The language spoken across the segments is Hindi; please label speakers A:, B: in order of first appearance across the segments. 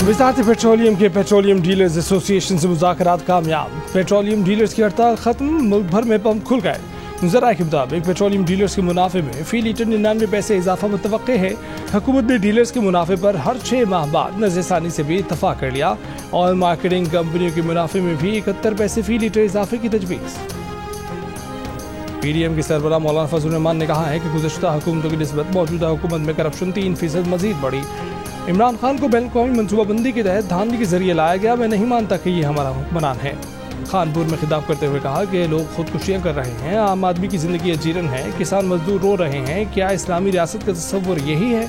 A: वज़ारत पेट्रोलियम के पेट्रोलियम डीलर्स एसोसिएशन से मुज़ाकरात कामयाब। पेट्रोलियम डीलर्स की हड़ताल खत्म, मुल्क भर में पंप खुल गए। ज़राए के मुताबिक पेट्रोलियम डीलर्स के मुनाफे में फी लीटर 99 पैसे इजाफा मुतवक्के है। हुकूमत ने डीलर्स के मुनाफे पर हर 6 माह बाद नज़रसानी से भी इत्तफाक कर लिया। ऑयल मार्केटिंग कंपनियों के मुनाफे में भी 71 पैसे फी लीटर इजाफे की तजवीज़। PDM के सरबराह मौलाना फजल रहमान ने कहा है कि गुज़श्ता हुकूमतों की निस्बत मौजूदा हुकूमत में करप्शन 3% मजीद बढ़ी। इमरान खान को बैन अवी मनसूबाबंदी के तहत धांधली के जरिए लाया गया। मैं नहीं मानता कि ये हमारा हुक्मरान है। खानपुर में खिताब करते हुए कहा कि लोग खुदकुशियां कर रहे हैं, आम आदमी की जिंदगी अजीरन है, किसान मजदूर रो रहे हैं। क्या इस्लामी रियासत का तस्वुर यही है?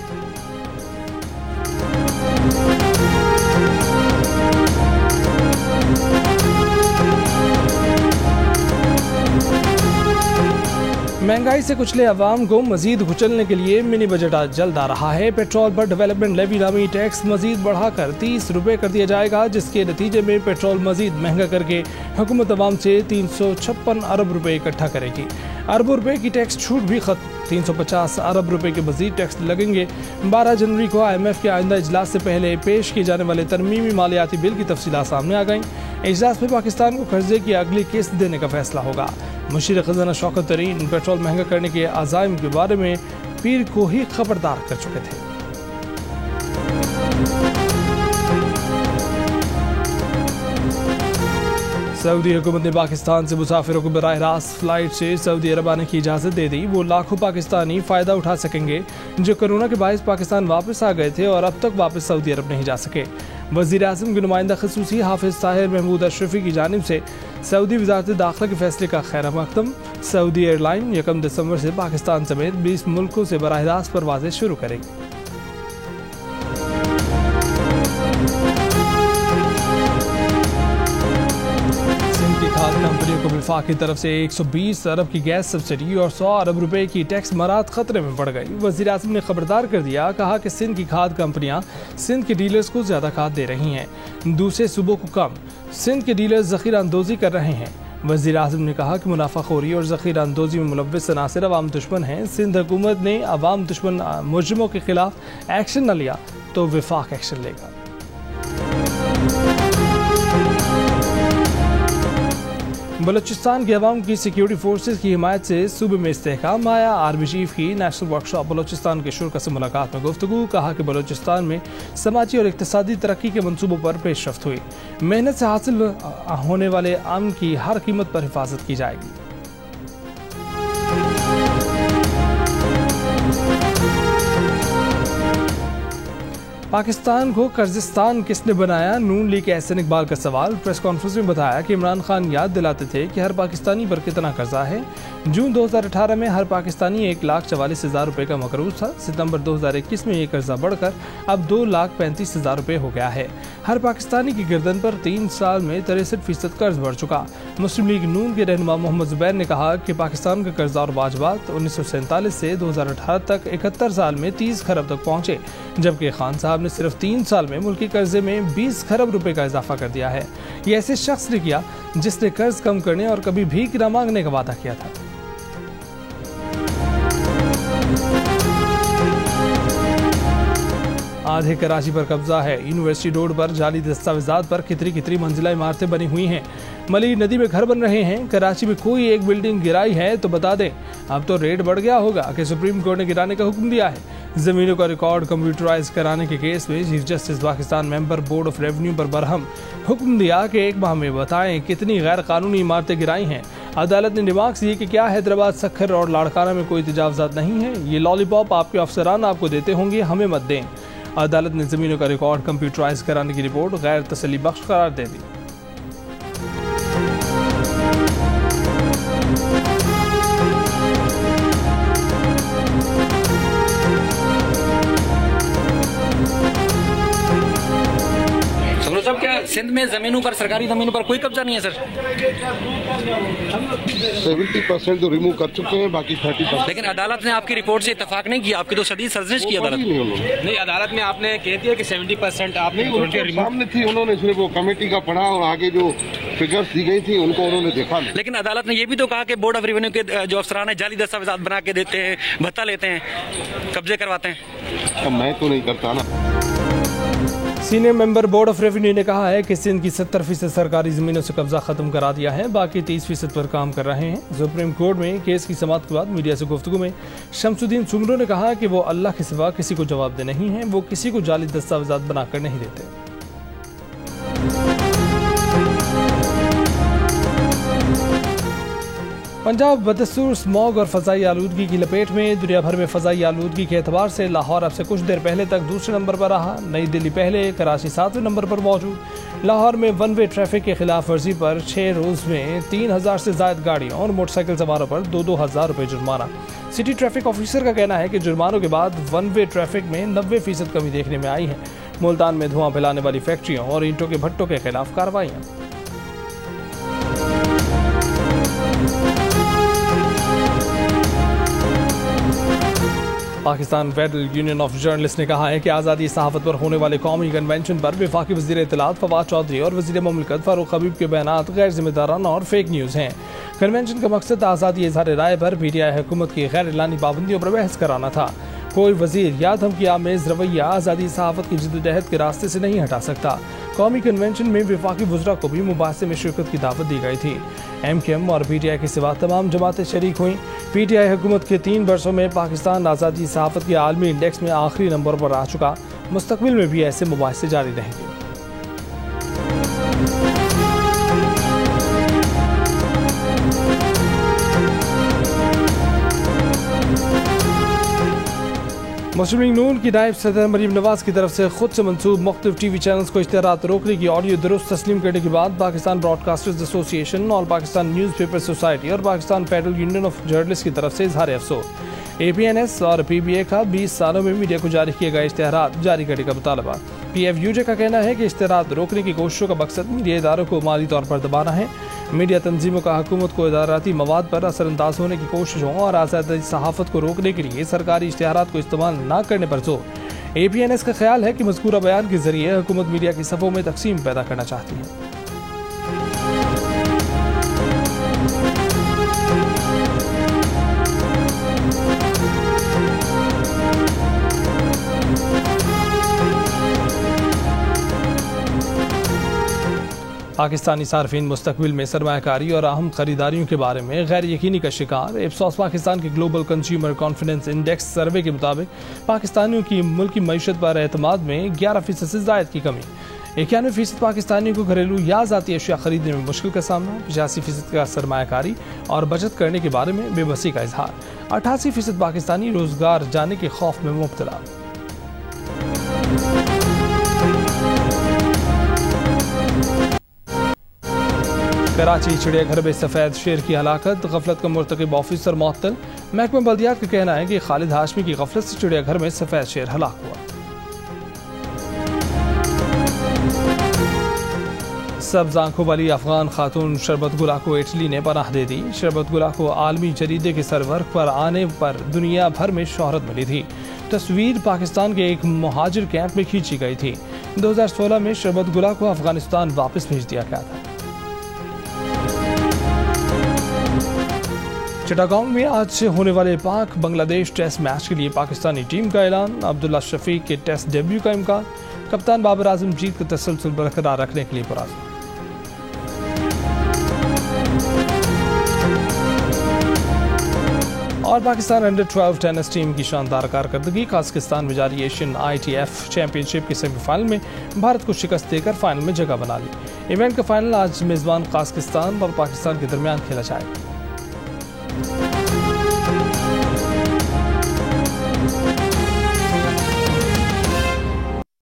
A: महंगाई से कुचले अवाम को मजीद कुचलने के लिए मिनी बजट आज जल्द आ रहा है। पेट्रोल पर डेवलपमेंट लेवी नामी टैक्स मजीद बढ़ाकर 30 रुपये कर दिया जाएगा, जिसके नतीजे में पेट्रोल मजीद महंगा करके हुकूमत अवाम से 356 अरब रुपये इकट्ठा करेगी। अरबों रुपए की टैक्स छूट भी खत्म। 350 अरब रुपए के मजीद टैक्स लगेंगे। 12 जनवरी को IMF के आइंदा इजलास से पहले पेश किए जाने वाले तरमीमी मालियाती बिल की तफसीलात सामने आ गई। इजलास में पाकिस्तान को कर्जे की अगली किस्त देने का फैसला होगा। मुशीर खजाना शौकत तरीन पेट्रोल महंगा करने के अज़ाइम के बारे में पीर को ही खबरदार कर चुके थे। सऊदी हुकूमत ने पाकिस्तान से मुसाफिरों को बराह रास्त फ्लाइट से सऊदी अरब आने की इजाज़त दे दी। वो लाखों पाकिस्तानी फ़ायदा उठा सकेंगे जो कोरोना के बायस पाकिस्तान वापस आ गए थे और अब तक वापस सऊदी अरब नहीं जा सके। वज़ीर आज़म के नुमाइंदा खसूसी हाफिज़ ताहिर महमूद अशरफी की जानिब से सऊदी वज़ारत दाखिला के फैसले का खैर मकदम। सऊदी एयरलाइन 1 दिसंबर से पाकिस्तान समेत 20 मुल्कों से बराह रास्त परवाज़ें शुरू करेगी। खाद कंपनियों को वफाक की तरफ से 120 अरब की गैस सब्सिडी और 100 अरब रुपए की टैक्स मराद खतरे में पड़ गई। वज़ीर आज़म ने खबरदार कर दिया, कहा कि सिंध की खाद कंपनियां सिंध के डीलर्स को ज्यादा खाद दे रही हैं, दूसरे सूबों को कम। सिंध के डीलर्स ज़ख़ीरा अंदोज़ी कर रहे हैं। वज़ीर आज़म ने कहा कि मुनाफाखोरी और ज़ख़ीरा अंदोज़ी में मुलव्वस अनासिर अवाम दुश्मन हैं। सिंध हुकूमत ने अवाम दुश्मन मुजरिमों के खिलाफ एक्शन न लिया तो वफाक एक्शन लेगा। बलूचिस्तान के अवाम की सिक्योरिटी फोर्सेज की हिमायत से सूबे में इस्तेहकाम आया। आर्मी चीफ की नेशनल वर्कशॉप बलूचिस्तान के शुरा से मुलाकात में गुफ्तगू। कहा कि बलूचिस्तान में समाजी और इक्तिसादी तरक्की के मंसूबों पर पेशरफ्त हुई। मेहनत से हासिल होने वाले अमन की हर कीमत पर हिफाजत की जाएगी। पाकिस्तान को कर्जिस्तान किसने बनाया? नून लीग के एहसन इकबाल का सवाल। प्रेस कॉन्फ्रेंस में बताया कि इमरान खान याद दिलाते थे कि हर पाकिस्तानी पर कितना कर्जा है। जून 2018 में हर पाकिस्तानी 1,44,000 रुपये का मकरूज था। सितंबर 2021 में ये कर्जा बढ़कर अब 2,35,000 रुपये हो गया है। हर पाकिस्तानी की गर्दन पर 3 साल में 63% कर्ज बढ़ चुका। मुस्लिम लीग नून के रहनुमा मोहम्मद जुबैर ने कहा कि पाकिस्तान का कर्जा और वाजबात 1947 से 2018 तक 71 साल में 30 खरब तक पहुँचे, जबकि खान साहब ने सिर्फ 3 साल में मुल्की कर्जे में 20 खरब रुपए का इजाफा कर दिया है। ये ऐसे शख्स ने किया जिसने कर्ज कम करने और कभी भीख न मांगने का वादा किया था। आधे कराची पर कब्जा है। यूनिवर्सिटी रोड पर जाली दस्तावेजात पर कितनी मंजिला इमारतें बनी हुई हैं। मली नदी में घर बन रहे हैं। कराची में कोई एक बिल्डिंग गिराई है तो बता दें, अब तो रेट बढ़ गया होगा कि सुप्रीम कोर्ट ने गिराने का हुक्म दिया है। जमीनों का रिकॉर्ड कंप्यूटराइज कराने के केस में chief justice Pakistan member board of revenue पर बरहम हुक्म दिया कि 1 माह में बताएं कितनी गैर कानूनी इमारतें गिराई हैं। अदालत ने रिमार्क्स दिए कि क्या हैदराबाद, सखर और लाड़काना में कोई तजावजात नहीं है। ये लॉलीपॉप आपके अफसरान आपको देते होंगे, हमें मत दें। अदालत ने जमीनों का रिकॉर्ड कंप्यूटराइज कराने की रिपोर्ट गैर तसल्ली बख्श करार दे दी।
B: सब क्या सिंध में जमीनों पर, सरकारी जमीनों पर कोई कब्जा नहीं है सर?
C: 70% तो रिमूव कर चुके हैं, बाकी 30%।
B: लेकिन अदालत ने आपकी रिपोर्ट से इत्तफाक नहीं किया, आपकी तो शदीद सर्जिश की अदालत
D: नहीं। अदालत में आपने कह दिया कि 70% आपने
C: सामने थी, उन्होंने सिर्फ वो कमेटी का पढ़ा और आगे जो फिगर्स दी गई थी उनको उन्होंने देखा नहीं।
B: लेकिन अदालत ने ये भी तो कहा कि बोर्ड ऑफ रेवेन्यू के जो अफसरान है जाली दस्तावेजात बना के देते हैं, भत्ता लेते हैं, कब्जे करवाते हैं।
C: मैं तो नहीं करता ना।
A: Senior member board of revenue ने कहा है कि सिंध की 70% सरकारी ज़मीनों से कब्जा खत्म करा दिया है, बाकी 30% पर काम कर रहे हैं। सुप्रीम कोर्ट में केस की समाअत के बाद मीडिया से गुफ्तगू में शमसुद्दीन सुमरो ने कहा कि वो अल्लाह के सिवा किसी को जवाबदेह नहीं है, वो किसी को जाली दस्तावेजात बनाकर नहीं देते। पंजाब बदस्तूर स्मॉग और फ़ज़ाई आलूदगी की लपेट में। दुनिया भर में फ़ज़ाई आलूदगी के एतबार से लाहौर अब से कुछ देर पहले तक दूसरे नंबर पर रहा। नई दिल्ली पहले, कराची 7वें नंबर पर मौजूद। लाहौर में वन वे ट्रैफिक के खिलाफ वर्जी पर 6 रोज़ में 3000 से ज़ायद गाड़ियों और मोटरसाइकिल सवारों पर 2-2 हज़ार रुपये जुर्माना। सिटी ट्रैफिक ऑफिसर का कहना है कि जुर्मानों के बाद वन वे ट्रैफिक में 90% कमी देखने में आई है। मुल्तान में धुआं फैलाने वाली फैक्ट्रियों और ईंटों के भट्टों के खिलाफ कार्रवाइयाँ। Pakistan federal union of journalist ने कहा है कि आज़ादी सहाफ़त पर होने वाले कौमी कन्वेंशन पर वफाकी वज़ीर इत्तलात फवाद चौधरी और वज़ीर मुमलिकत फारूक हबीब के बयानात गैर जिम्मेदाराना और फेक न्यूज़ हैं। कन्वेंशन का मकसद आज़ादी इज़हार राय पर PTI हुकूमत की गैर एलानी पाबंदियों पर बहस कराना था। कोई वज़ीर या धमकी आमेज़ रवैया आज़ादी सहाफ़त की जिद्दोजहद के रास्ते से नहीं हटा सकता। कौमी कन्वेंशन में वफाकी वज़रा को भी मुबाहसे में शिरकत की दावत दी गई थी। MKM और PTI के सिवा तमाम जमातें शरीक हुई। PTI हुकूमत के 3 वर्षों में पाकिस्तान आज़ादी सहाफ़त के आलमी इंडेक्स में आखिरी नंबर पर आ चुका। मुस्तकबिल में भी ऐसे मुबाहसे जारी रहेंगे। मुस्लिम लीग नून की नायब सदर मरीम नवाज की तरफ से खुद से मंसूब मुख्तलिफ TV चैनल्स को इश्तिहारात रोकने की ऑडियो दुरुस्त तस्लीम करने के बाद Pakistan broadcasters association, all Pakistan newspaper society और Pakistan federal union of journalist की तरफ से इजहार अफसोस। APNS और PBA का 20 सालों में मीडिया को जारी किए गए इश्तिहारात जारी करने का मुतालबा। PFUJ का कहना है कि इश्तिहारात रोकने की कोशिशों का मकसद मीडिया इदारों को माली तौर पर दबाना है। मीडिया तंजीमों का हुकूमत को इदाराती मवाद पर असरअंदाज होने की कोशिशों और आज़ादी सहाफ़त को रोकने के लिए सरकारी इश्तिहारात को इस्तेमाल न करने पर जोर। APNS का ख्याल है कि मज़कूरा बयान के जरिए हुकूमत मीडिया की सफ़ों में तकसीम पैदा करना चाहती है। पाकिस्तानी सार्फिन मुस्तकबिल में सरमायाकारी और अहम खरीदारियों के बारे में गैर यकीनी का शिकार। इप्सॉस पाकिस्तान के ग्लोबल कंज्यूमर कॉन्फिडेंस इंडेक्स सर्वे के मुताबिक पाकिस्तानियों की मुल्की मईशत पर एतमाद में 11% से ज़ायद की कमी। 91% पाकिस्तानियों को घरेलू या ज़ाती अशिया खरीदने में मुश्किल का सामना। 85% का सरमायाकारी और बचत करने के बारे में बेबसी का इजहार। 88% पाकिस्तानी रोजगार जाने के खौफ में मुब्तला। कराची चिड़ियाघर में सफ़ेद शेर की हलाकत, गफलत का मुर्तकिब ऑफिसर मुअत्तल। महकमा बल्दियात का कहना है कि खालिद हाशमी की गफलत से चिड़ियाघर में सफ़ेद शेर हलाक हुआ। सब्ज़ आंखों वाली अफगान खातून शरबत गुला को इटली ने पनाह दे दी। शरबत गुला को आलमी जरीदे के सरवर्क पर आने पर दुनिया भर में शोहरत मिली थी। तस्वीर पाकिस्तान के एक मुहाजिर कैंप में खींची गई थी। 2016 में शरबत गुला को अफगानिस्तान वापस भेज दिया गया था। चिटागोंग में आज से होने वाले पाक बांग्लादेश टेस्ट मैच के लिए पाकिस्तानी टीम का ऐलान। अब्दुल्ला शफीक के टेस्ट डेब्यू का इम्कान। कप्तान बाबर आजम जीत का तसलसल बरकरार रखने के लिए पुरज़म। और पाकिस्तान अंडर-12 टेनिस टीम की शानदार कारकर्दगी। काज़ाकिस्तान में जारी एशियन ITF चैंपियनशिप के सेमीफाइनल में भारत को शिकस्त देकर फाइनल में जगह बना ली। इवेंट का फाइनल आज मेज़बान काज़ाकिस्तान और पाकिस्तान के दरमियान खेला जाएगा।